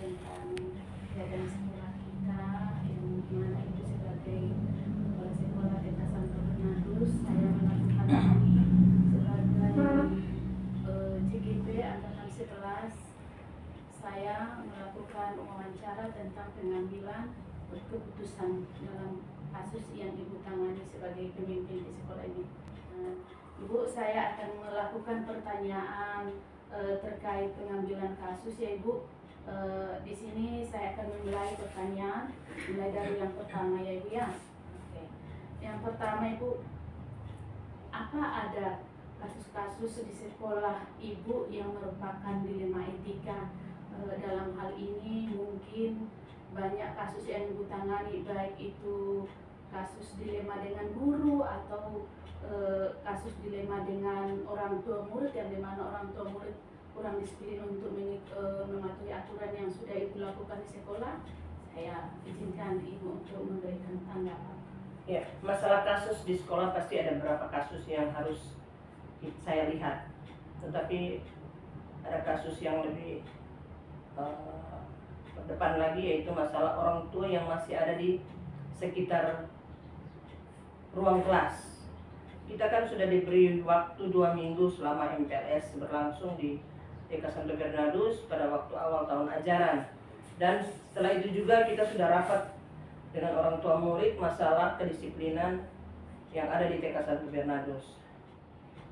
tentang kegiatan sekolah kita yang mana itu sebagai kepala sekolah Desa Santo Bernardus. Saya melakukan ini sebagai CGP Angkatan 11. Saya melakukan wawancara tentang pengambilan keputusan dalam kasus yang Ibu tangani sebagai pemimpin di sekolah ini. Ibu, saya akan melakukan pertanyaan terkait pengambilan kasus ya Ibu. Di sini saya akan memulai pertanyaan, mulai dari yang pertama ya Ibu ya. Oke. Yang pertama Ibu, apa ada kasus-kasus di sekolah Ibu yang merupakan dilema etika? Dalam hal ini mungkin banyak kasus yang Ibu tangani, baik itu kasus dilema dengan guru atau kasus dilema dengan orang tua murid, yang dimana orang tua murid kurang disiplin untuk mematuhi aturan yang sudah Ibu lakukan di sekolah. Saya izinkan Ibu untuk memberikan tanggapan. Ya, masalah kasus di sekolah pasti ada beberapa kasus yang harus saya lihat, tetapi ada kasus yang lebih depan lagi, yaitu masalah orang tua yang masih ada di sekitar ruang kelas. Kita kan sudah diberi waktu 2 minggu selama MPLS berlangsung di TK Santo Bernardus pada waktu awal tahun ajaran, dan setelah itu juga kita sudah rapat dengan orang tua murid masalah kedisiplinan yang ada di TK Santo Bernardus.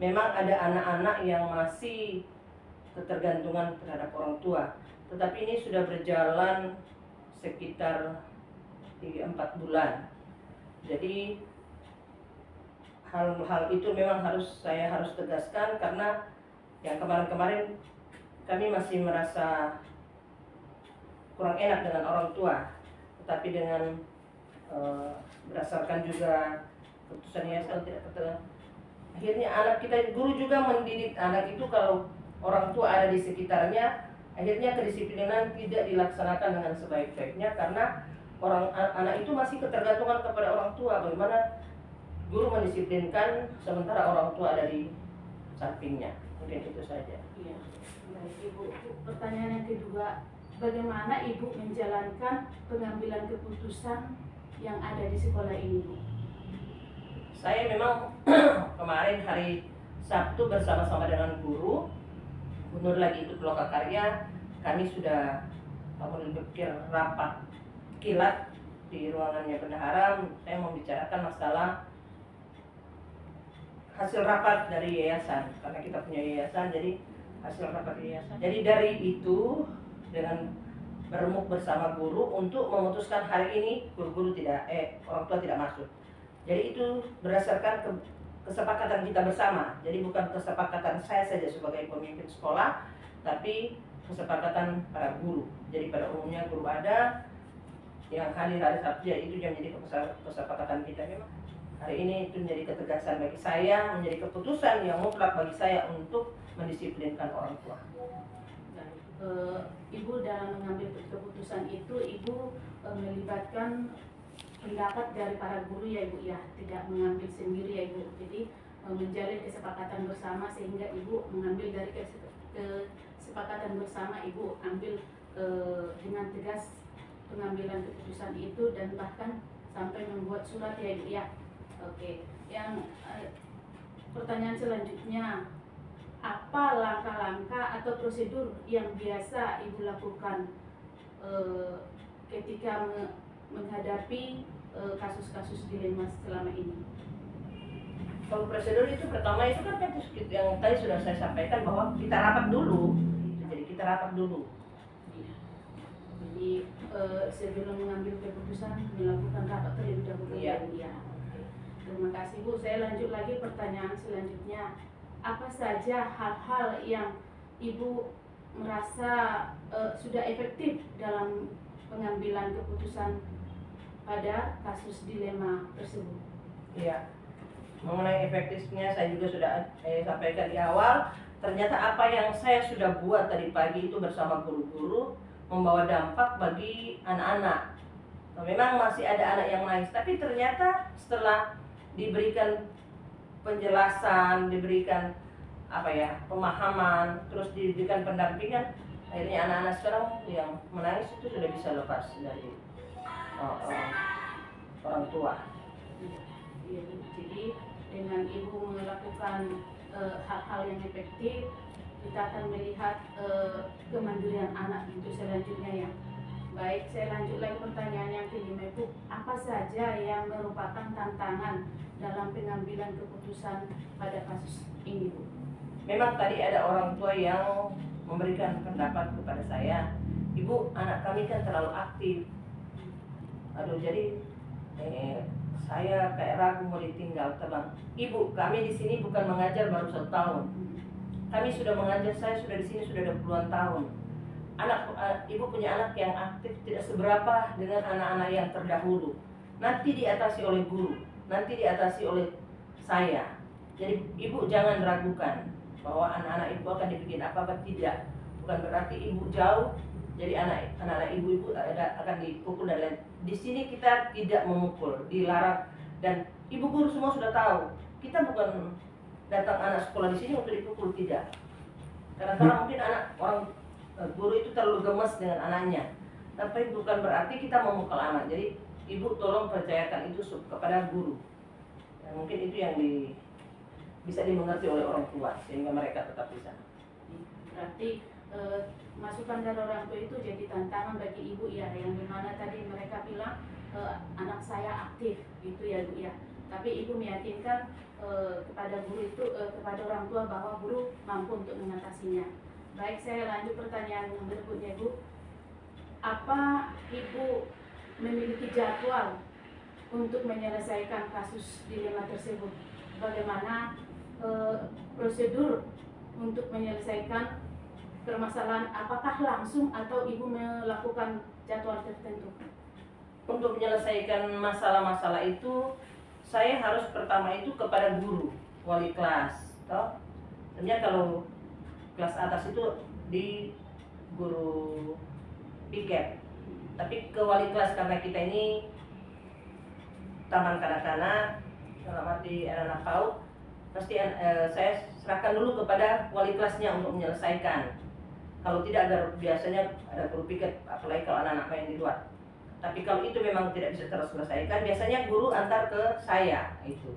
Memang ada anak-anak yang masih ketergantungan terhadap orang tua, tetapi ini sudah berjalan sekitar 3-4 bulan. Jadi hal-hal itu memang saya harus tegaskan, karena yang kemarin-kemarin kami masih merasa kurang enak dengan orang tua, tetapi dengan berdasarkan juga keputusan yayasan tidak betul. Akhirnya anak kita, guru juga mendidik anak itu kalau orang tua ada di sekitarnya, akhirnya kedisiplinan tidak dilaksanakan dengan sebaik-baiknya karena anak itu masih ketergantungan kepada orang tua. Bagaimana guru mendisiplinkan sementara orang tua ada di sampingnya. Mungkin itu saja. Iya. Baik Ibu, pertanyaan yang kedua, bagaimana Ibu menjalankan pengambilan keputusan yang ada di sekolah ini, Bu? Saya memang kemarin hari Sabtu bersama-sama dengan guru lagi itu Lokakarya, kami sudah berpikir rapat kilat di ruangannya bendahara. Saya membicarakan masalah hasil rapat dari yayasan, karena kita punya yayasan, jadi hasil rapat yayasan. Jadi dari itu dengan beremuk bersama guru untuk memutuskan hari ini guru-guru orang tua tidak masuk. Jadi itu berdasarkan kesepakatan kita bersama. Jadi bukan kesepakatan saya saja sebagai pemimpin sekolah, tapi kesepakatan para guru. Jadi pada umumnya guru ada yang hadir hari Sabtu, ya itu yang menjadi kesepakatan kita. Memang hari ini itu menjadi ketegasan bagi saya, menjadi keputusan yang mutlak bagi saya untuk mendisiplinkan orang tua. Ibu dalam mengambil keputusan itu, Ibu melibatkan pendapat dari para guru ya Ibu ya, tidak mengambil sendiri ya Ibu. Jadi menjalin kesepakatan bersama sehingga Ibu mengambil dari kesepakatan bersama, Ibu ambil dengan tegas pengambilan keputusan itu dan bahkan sampai membuat surat ya Ibu ya. Oke, yang pertanyaan selanjutnya, apa langkah-langkah atau prosedur yang biasa Ibu lakukan ketika menghadapi kasus-kasus dilema selama ini? Kalau prosedur itu pertama itu kan yang tadi sudah saya sampaikan bahwa kita rapat dulu. Jadi kita rapat dulu. Jadi sebelum mengambil keputusan melakukan rapat terlebih dahulu. Iya. Ya. Terima kasih Bu. Saya lanjut lagi pertanyaan selanjutnya. Apa saja hal-hal yang Ibu merasa sudah efektif dalam pengambilan keputusan pada kasus dilema tersebut? Iya. Mengenai efektifnya saya juga sudah sampaikan di awal. Ternyata apa yang saya sudah buat tadi pagi itu bersama guru-guru membawa dampak bagi anak-anak. Memang masih ada anak yang nangis, tapi ternyata setelah diberikan penjelasan, diberikan pemahaman, terus diberikan pendampingan, Akhirnya anak-anak sekarang yang menangis itu sudah bisa lepas dari orang, orang tua. Iya, Bu. Jadi dengan Ibu melakukan hal-hal yang efektif, kita akan melihat kemandirian anak itu selanjutnya ya. Baik, saya lanjut lagi pertanyaan yang kelima, Bu. Apa saja yang merupakan tantangan dalam pengambilan keputusan pada kasus ini, Bu? Memang tadi ada orang tua yang memberikan pendapat kepada saya, Ibu, anak kami kan terlalu aktif. Aduh, jadi saya kayak ragu mau ditinggal teman. Ibu, kami di sini bukan mengajar baru 1 tahun. Kami sudah mengajar, saya sudah di sini sudah 20-an tahun. Ibu punya anak yang aktif tidak seberapa dengan anak-anak yang terdahulu. Nanti diatasi oleh guru, nanti diatasi oleh saya. Jadi ibu jangan ragukan bahwa anak-anak ibu akan dibikin apa-apa, tidak. Bukan berarti ibu jauh, jadi anak-anak ibu akan dipukul dan lain. Di sini kita tidak memukul, dilarang, dan ibu guru semua sudah tahu. Kita bukan datang anak sekolah di sini untuk dipukul, tidak. Karena mungkin orang guru itu terlalu gemas dengan anaknya, tapi bukan berarti kita memukul anak. Jadi ibu tolong percayakan itu kepada guru. Dan mungkin itu yang bisa dimengerti oleh orang tua sehingga mereka tetap bisa. Berarti masukan dari orang tua itu jadi tantangan bagi ibu ya, yang dimana tadi mereka bilang anak saya aktif gitu ya, Bu ya. Tapi ibu meyakinkan kepada guru itu, kepada orang tua bahwa guru mampu untuk mengatasinya. Baik, saya lanjut pertanyaan yang berikutnya, Bu. Apa ibu memiliki jadwal untuk menyelesaikan kasus dilema tersebut? Bagaimana prosedur untuk menyelesaikan permasalahan? Apakah langsung atau ibu melakukan jadwal tertentu? Untuk menyelesaikan masalah-masalah itu, saya harus pertama itu kepada guru, wali kelas. Sebenarnya kalau kelas atas itu di guru piket, tapi ke wali kelas karena kita ini taman kanak-kanak, dalam arti anak-anak PAUD, pasti saya serahkan dulu kepada wali kelasnya untuk menyelesaikan. Kalau tidak, biasanya ada guru piket, apalagi kalau anak-anak main di luar. Tapi kalau itu memang tidak bisa terselesaikan, biasanya guru antar ke saya itu.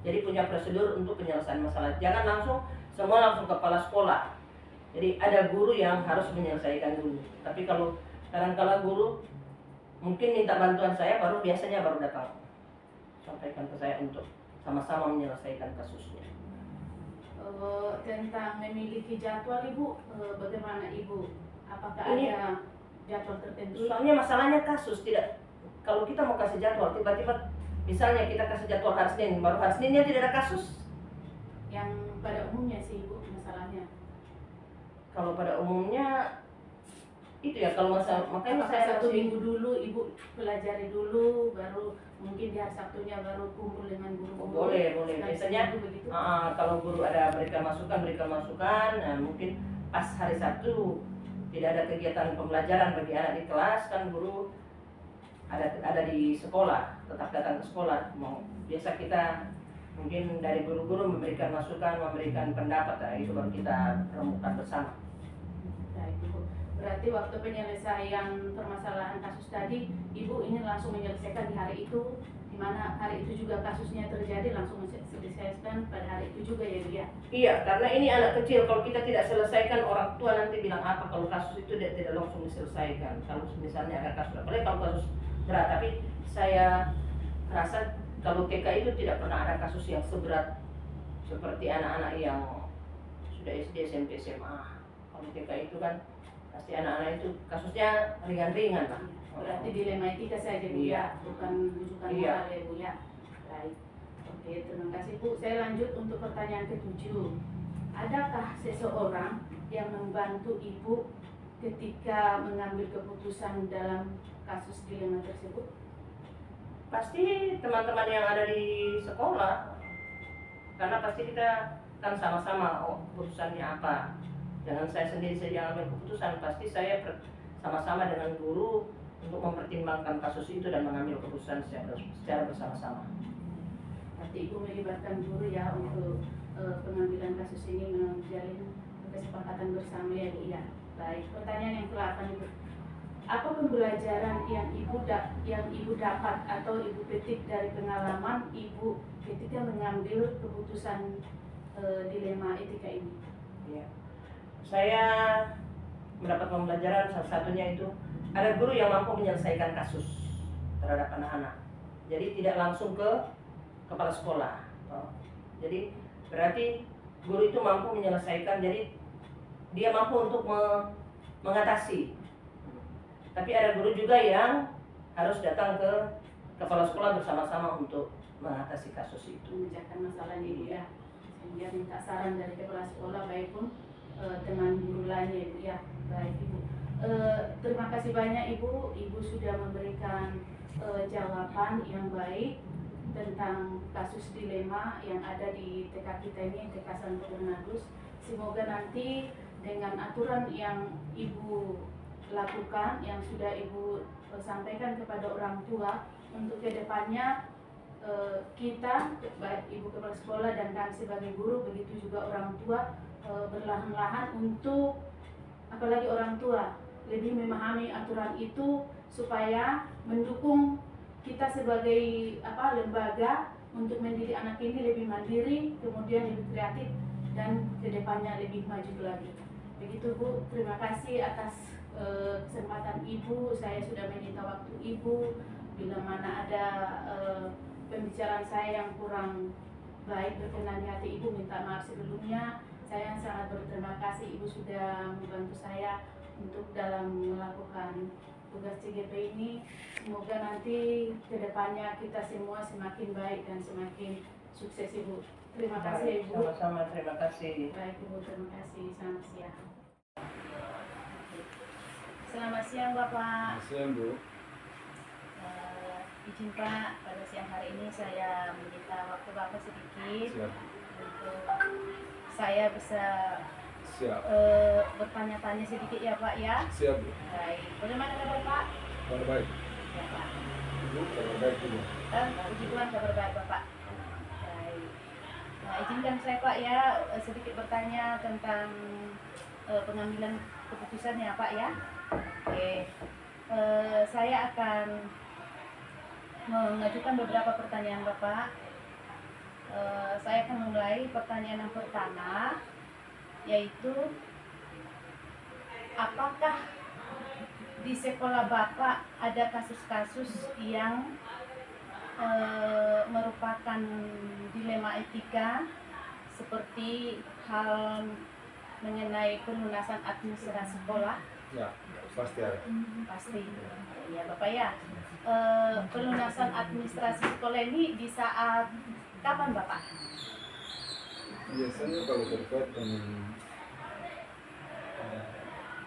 Jadi punya prosedur untuk penyelesaian masalah. Jangan semua langsung kepala sekolah. Jadi ada guru yang harus menyelesaikan dulu. Tapi kalau kadang-kala guru mungkin minta bantuan saya, biasanya baru datang sampaikan ke saya untuk sama-sama menyelesaikan kasusnya. Tentang memiliki jadwal, Ibu, bagaimana Ibu? Apakah Ini ada jadwal tertentu? Soalnya masalahnya kasus tidak. Kalau kita mau kasih jadwal, tiba-tiba misalnya kita kasih jadwal hari Senin, baru hari Seninnya tidak ada kasus. Yang pada umumnya sih, Ibu, masalahnya. Kalau pada umumnya itu ya, kalau makanya saya 1 minggu dulu Ibu pelajari dulu, baru mungkin di hari Sabtunya baru kumpul dengan guru-guru. Boleh. Biasanya kalau guru ada berikan masukan, nah, mungkin pas hari Sabtu tidak ada kegiatan pembelajaran bagi anak di kelas, kan guru ada di sekolah, tetap datang ke sekolah. Biasa kita mungkin dari guru-guru memberikan masukan, memberikan pendapat, nah, itu baru kita remukan bersama. Berarti waktu penyelesaian permasalahan kasus tadi, Ibu ingin langsung menyelesaikan di hari itu, di mana hari itu juga kasusnya terjadi, langsung diselesaikan pada hari itu juga ya, Bu ya? Iya, karena ini anak kecil, kalau kita tidak selesaikan, orang tua nanti bilang apa kalau kasus itu tidak langsung diselesaikan. Kalau misalnya ada kasus, apalagi kalau kasus berat. Tapi saya rasa kalau TK itu tidak pernah ada kasus yang seberat seperti anak-anak yang sudah SD, SMP, SMA. Kalau TK itu kan pasti anak-anak itu kasusnya ringan-ringan lah. Berarti dilema etika saja, Bu ya, bukan rujukan moral ya, Bu ya. Baik. Oke, terima kasih, Bu. Saya lanjut untuk pertanyaan ke-7. Adakah seseorang yang membantu Ibu ketika mengambil keputusan dalam kasus dilema tersebut? Pasti teman-teman yang ada di sekolah, karena pasti kita kan sama-sama keputusannya apa. Jangan saya sendiri saja ambil keputusan, pasti saya sama-sama dengan guru untuk mempertimbangkan kasus itu dan mengambil keputusan secara bersama-sama. Berarti Ibu melibatkan guru ya untuk pengambilan kasus ini, menjalin kesepakatan bersama ya, Bu ya. Baik, pertanyaan yang ke-8 Ibu. Apa pembelajaran yang ibu dapat atau ibu petik dari pengalaman ibu ketika mengambil keputusan dilema etika ini? Ya. Saya mendapat pembelajaran salah satunya itu ada guru yang mampu menyelesaikan kasus terhadap anak-anak. Jadi tidak langsung ke kepala sekolah. Jadi berarti guru itu mampu menyelesaikan, jadi dia mampu untuk mengatasi. Tapi ada guru juga yang harus datang ke kepala sekolah bersama-sama untuk mengatasi kasus itu. Memecahkan masalah ini ya. Sehingga minta saran dari kepala sekolah baik pun teman guru lainnya Ibu ya. Baik Ibu. Terima kasih banyak Ibu. Ibu sudah memberikan jawaban yang baik tentang kasus dilema yang ada di TK kita ini, TK Santo Bernardus. Semoga nanti dengan aturan yang Ibu lakukan, yang sudah Ibu sampaikan kepada orang tua, untuk kedepannya kita, baik Ibu kepala sekolah dan kami sebagai guru, begitu juga orang tua, berlahan-lahan untuk, apalagi orang tua, lebih memahami aturan itu supaya mendukung kita sebagai lembaga untuk mendidik anak ini lebih mandiri, kemudian lebih kreatif, dan kedepannya lebih maju lagi. Begitu Bu, terima kasih atas kesempatan Ibu. Saya sudah meminta waktu Ibu. Bila mana ada pembicaraan saya yang kurang baik berkenan di hati Ibu, minta maaf sebelumnya. Saya sangat berterima kasih Ibu sudah membantu saya untuk dalam melakukan tugas CGP ini. Semoga nanti kedepannya kita semua semakin baik dan semakin sukses Ibu. Terima kasih Ibu. Sama-sama, terima kasih. Baik Ibu, terima kasih. Selamat siang. Selamat siang Bapak. Selamat siang Bu. Izin Pak, pada siang hari ini saya meminta waktu Bapak sedikit. Siap. Untuk saya bisa Siap. bertanya-tanya sedikit ya Pak ya. Siap Bu. Baik, bagaimana kabar Pak? Kabar baik. Ya Pak. Ibu kabar baik juga. Puji Tuhan kabar baik Bapak. Baik. Nah, izinkan saya Pak ya sedikit bertanya tentang pengambilan keputusan ya Pak ya. Oke. Saya akan mengajukan beberapa pertanyaan Bapak. Saya akan memulai pertanyaan yang pertama, yaitu apakah di sekolah Bapak ada kasus-kasus yang merupakan dilema etika, seperti hal mengenai pelunasan administrasi sekolah? Ya, pasti ada. Pasti. Ya Bapak ya. Pelunasan administrasi sekolah ini di saat kapan Bapak? Biasanya kalau terkait dengan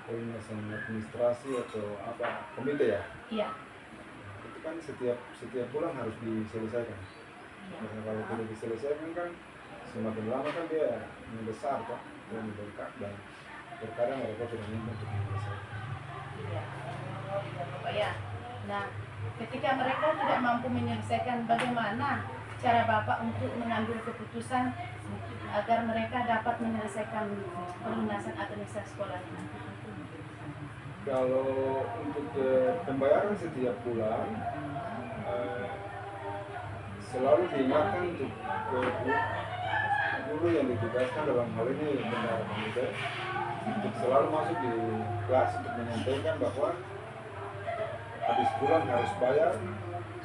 pelunasan administrasi atau apa komite ya, Iya. itu kan setiap bulan harus diselesaikan. Iya. Karena kalau tidak diselesaikan kan semakin lama kan dia membesar kan, dia membengkak, dan terkadang mereka tidak mampu untuk menyelesaikan. Iya. Oh, iya Bapak ya. Nah, ketika mereka tidak mampu menyelesaikan, bagaimana cara Bapak untuk mengambil keputusan agar mereka dapat menyelesaikan pelunasan administrasi sekolah ini? Kalau untuk pembayaran setiap bulan selalu diingatkan untuk guru yang ditugaskan dalam hal ini bendahara komite untuk selalu masuk di kelas untuk menyampaikan bahwa habis bulan harus bayar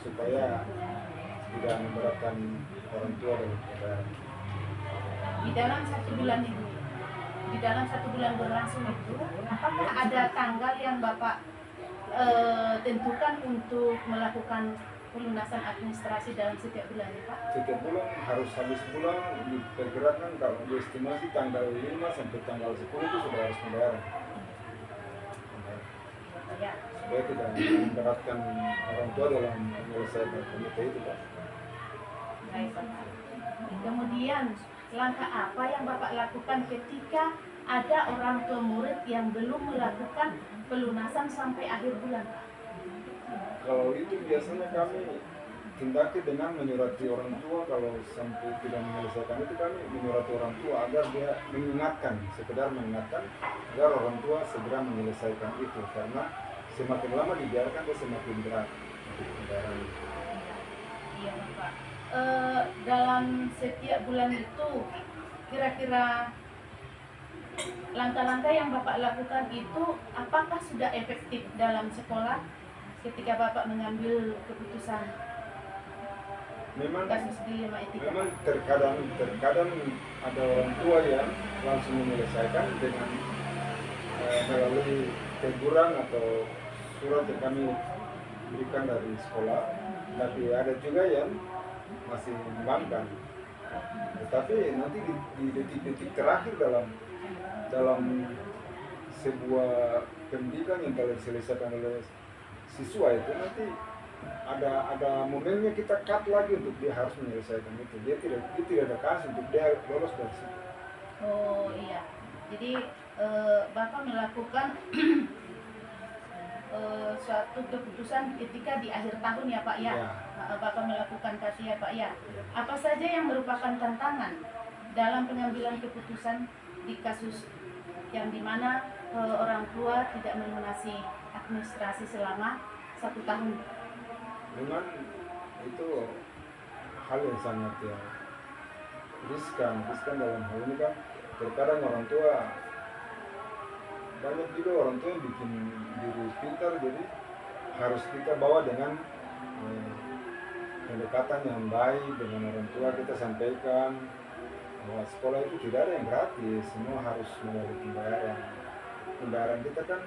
supaya tidak memberatkan orang tua dalam pembayaran. Di dalam satu bulan ini, di dalam satu bulan berlangsung itu, apakah ada tanggal yang Bapak tentukan untuk melakukan pelunasan administrasi dalam setiap bulan ya Pak? Setiap bulan harus habis bulan diperkirakan, kalau diestimasi tanggal 5 sampai tanggal 10 itu sudah harus pembayaran. Ya. Supaya tidak memberatkan orang tua dalam menyelesaikan komite itu Pak. Baik Bapak. Kemudian langkah apa yang Bapak lakukan ketika ada orang tua murid yang belum melakukan pelunasan sampai akhir bulan Pak? Kalau itu biasanya kami tindaki dengan menyurati orang tua. Kalau sampai tidak menyelesaikan itu, kami menyurati orang tua agar dia mengingatkan, sekedar mengingatkan agar orang tua segera menyelesaikan itu, karena semakin lama dibiarkan dia semakin berat untuk kendaraan. Iya Bapak. Dalam setiap bulan itu kira-kira langkah-langkah yang Bapak lakukan itu apakah sudah efektif dalam sekolah ketika Bapak mengambil keputusan Memang kasus dilema etika? memang terkadang ada orang tua yang langsung menyelesaikan dengan melalui teguran atau surat yang kami berikan dari sekolah, tapi ada juga yang masih membangkang. Tetapi nanti di detik-detik terakhir dalam sebuah pendidikan yang telah diselesaikan oleh siswa itu, nanti ada momennya kita cut lagi untuk dia harus menyelesaikan itu. Dia tidak ada kasus untuk dia lolos dari situ. Oh iya, jadi Bapak melakukan suatu keputusan ketika di akhir tahun ya Pak ya. Ya. Bapak melakukan kasih ya Pak ya. Apa saja yang merupakan tantangan dalam pengambilan keputusan di kasus yang dimana orang tua tidak melunasi administrasi selama 1 tahun? Memang itu hal yang sangat ya riskan dalam hal ini kan. Terkadang orang tua, banyak juga orang tua yang bikin diri pintar, jadi harus kita bawa dengan pendekatan yang baik dengan orang tua. Kita sampaikan bahwa sekolah itu tidak ada yang gratis, semua harus melalui pembayaran kita kan.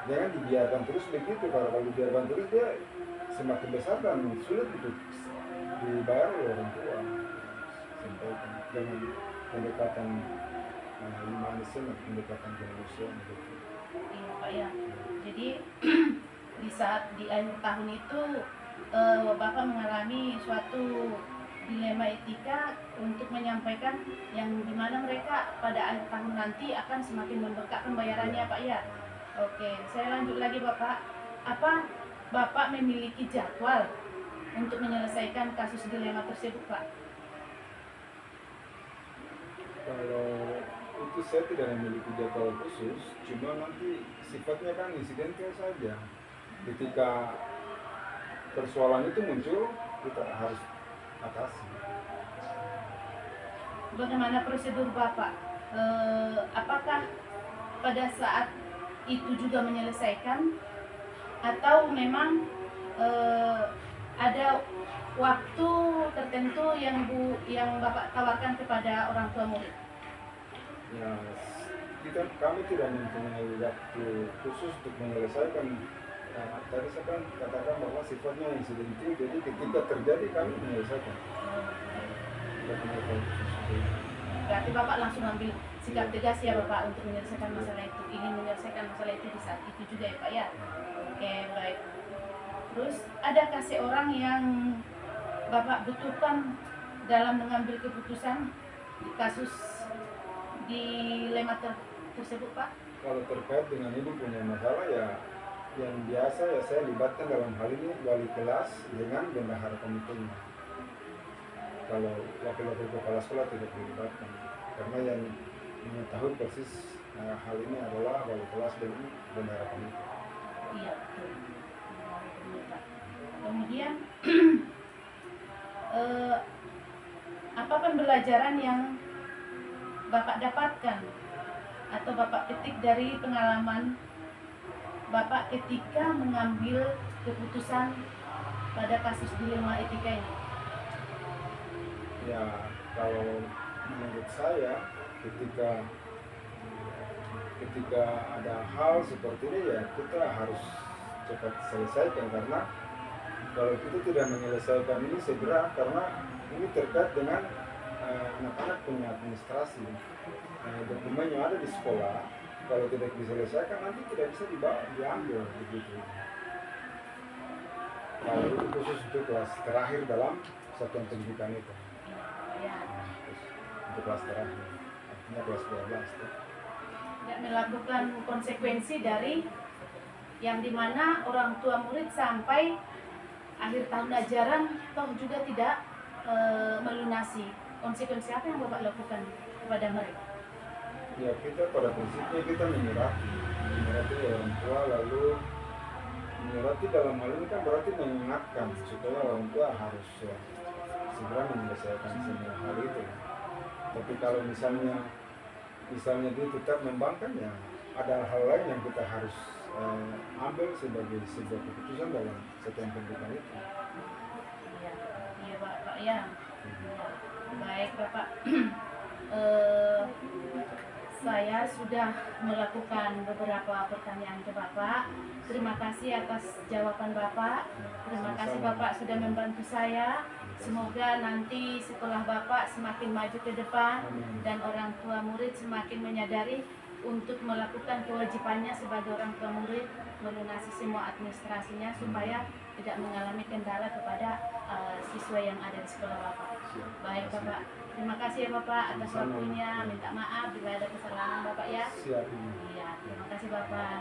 Jangan dibiarkan terus begitu. Kalau dibiarkan terus, dia semakin besar dan sulit untuk dibayar oleh orang tua. Sampaikan dengan pendekatan humanisme, pendekatan kemanusiaan gitu. Iya Pak ya. Jadi di saat di akhir tahun itu Bapak mengalami suatu dilema etika untuk menyampaikan yang dimana mereka pada akhir tahun nanti akan semakin membengkak pembayarannya Pak ya. Oke, saya lanjut lagi Bapak. Apa Bapak memiliki jadwal untuk menyelesaikan kasus dilema tersebut Pak? Kalau itu saya tidak memiliki jadwal khusus, cuma nanti sifatnya kan insidental saja. Ketika persoalan itu muncul, kita harus atasi. Bagaimana prosedur Bapak? Apakah pada saat itu juga menyelesaikan atau memang ada waktu tertentu yang Bapak tawarkan kepada orang tua murid? Ya, kami tidak mempunyai waktu khusus untuk menyelesaikan. Nah, tadi saya kan katakan bahwa sifatnya insidental, jadi ketika terjadi kami menyelesaikan. Tidak punya waktu khusus. Berarti Bapak langsung ambil sikap tegas ya Bapak untuk menyelesaikan masalah itu, ingin menyelesaikan masalah itu di saat itu juga ya Pak ya. Oke baik. Terus adakah seorang yang Bapak butuhkan dalam mengambil keputusan di kasus dilema tersebut Pak? Kalau terkait dengan ibu punya masalah, ya yang biasa ya saya libatkan dalam hal ini wali kelas dengan bendahara komitenya. Kalau wakil-wakil kepala sekolah tidak dilibatkan, karena yang mengetahui persis hal ini adalah wali kelas dan bendahara komite. Iya betul. Kemudian apa pembelajaran yang Bapak dapatkan atau Bapak petik dari pengalaman Bapak ketika mengambil keputusan pada kasus dilema etika ini? Ya, kalau menurut saya ketika ada hal seperti ini, ya kita harus cepat selesaikan, karena kalau kita tidak menyelesaikan ini segera, karena ini terkait dengan anak-anak punya administrasi, dokumen yang ada di sekolah, kalau tidak diselesaikan nanti tidak bisa diambil begitu. Kalau itu khusus untuk kelas terakhir dalam satuan pendidikan itu. Ya, Untuk kelas terakhir, artinya kelas 12 tuh. tidak melakukan konsekuensi dari yang dimana orang tua murid sampai akhir tahun ajaran toh juga tidak melunasi. Konsekuensi apa yang Bapak lakukan kepada mereka? Ya, kita pada prinsipnya kita menyurati orang tua, lalu menyurati dalam hal ini kan berarti mengingatkan supaya orang tua harus segera menyelesaikan semua hal itu. Tapi kalau misalnya dia tetap membangkang, ya ada hal lain yang kita harus ambil sebagai sebuah keputusan dalam setiap pendidikan itu. Iya, iya Bapak ya. Baik Bapak. Saya sudah melakukan beberapa pertanyaan ke Bapak. Terima kasih atas jawaban Bapak. Terima kasih Bapak sudah membantu saya. Semoga nanti setelah Bapak semakin maju ke depan dan orang tua murid semakin menyadari untuk melakukan kewajibannya sebagai orang tua murid, melunasi semua administrasinya supaya tidak mengalami kendala kepada siswa yang ada di sekolah Bapak. Baik Bapak, terima kasih ya Bapak atas waktunya. Minta maaf bila ada kesalahan Bapak ya. Siap. Iya, terima kasih Bapak.